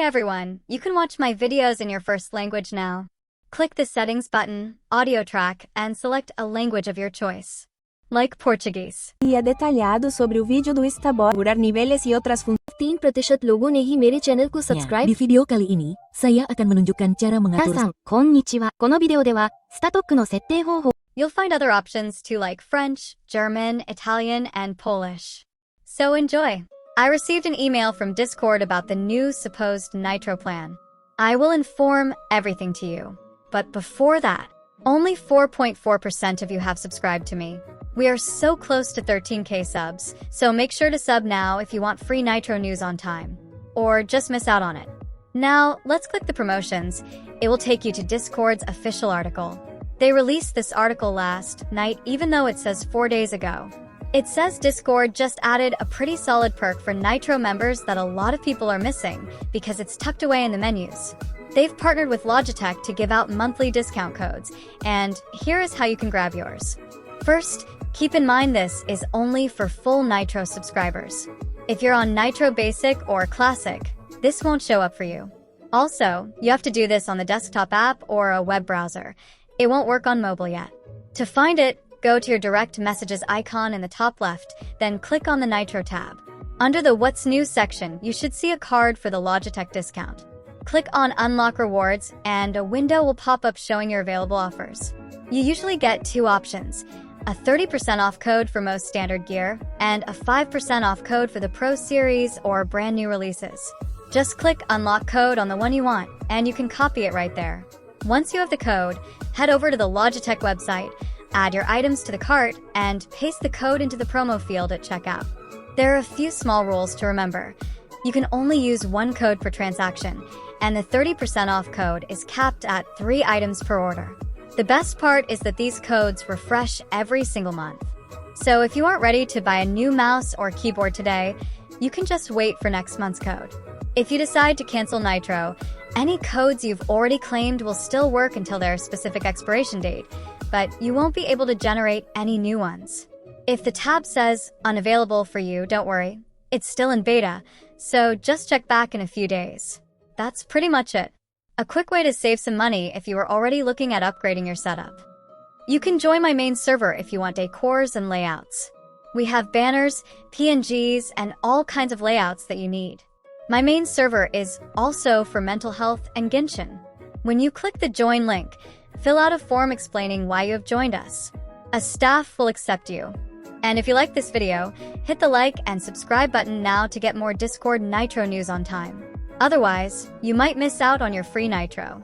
everyone, you can watch my videos in your first language now. Click the settings button, audio track, and select a language of your choice. Like Portuguese. E detalhado sobre o vídeo do Starboard, configurar niveles e outras funções. 3% logo ne hi mere channel ko subscribe. Di video kali ini, saya akan menunjukkan cara mengatur. 皆さん、こんにちは。このビデオでは、スタトックの設定方法。 You'll find other options too, like French, German, Italian, and Polish. So enjoy! I received an email from Discord about the new supposed Nitro plan. I will inform everything to you. But before that, only 4.4% of you have subscribed to me. We are so close to 13K subs, so make sure to sub now if you want free Nitro news on time. Or just miss out on it. Now, let's click the promotions. It will take you to Discord's official article. They released this article last night even though it says 4 days ago. It says Discord just added a pretty solid perk for Nitro members that a lot of people are missing because it's tucked away in the menus. They've partnered with Logitech to give out monthly discount codes, and here is how you can grab yours. First, keep in mind this is only for full Nitro subscribers. If you're on Nitro Basic or Classic, this won't show up for you. Also, you have to do this on the desktop app or a web browser. It won't work on mobile yet. To find it, go to your direct messages icon in the top left, then click on the Nitro tab. Under the What's New section, you should see a card for the Logitech discount. Click on Unlock Rewards, and a window will pop up showing your available offers. You usually get two options, a 30% off code for most standard gear, and a 5% off code for the Pro Series or brand new releases. Just click Unlock Code on the one you want, and you can copy it right there. Once you have the code, head over to the Logitech website, add your items to the cart, and paste the code into the promo field at checkout. There are a few small rules to remember. You can only use one code per transaction, and the 30% off code is capped at 3 items per order. The best part is that these codes refresh every single month. So if you aren't ready to buy a new mouse or keyboard today, you can just wait for next month's code. If you decide to cancel Nitro, any codes you've already claimed will still work until their specific expiration date, but you won't be able to generate any new ones. If the tab says unavailable for you, don't worry. It's still in beta, so just check back in a few days. That's pretty much it. A quick way to save some money if you are already looking at upgrading your setup. You can join my main server if you want decors and layouts. We have banners, PNGs, and all kinds of layouts that you need. My main server is also for mental health and Genshin. When you click the join link, fill out a form explaining why you have joined us. A staff will accept you. And if you like this video, hit the like and subscribe button now to get more Discord Nitro news on time. Otherwise, you might miss out on your free Nitro.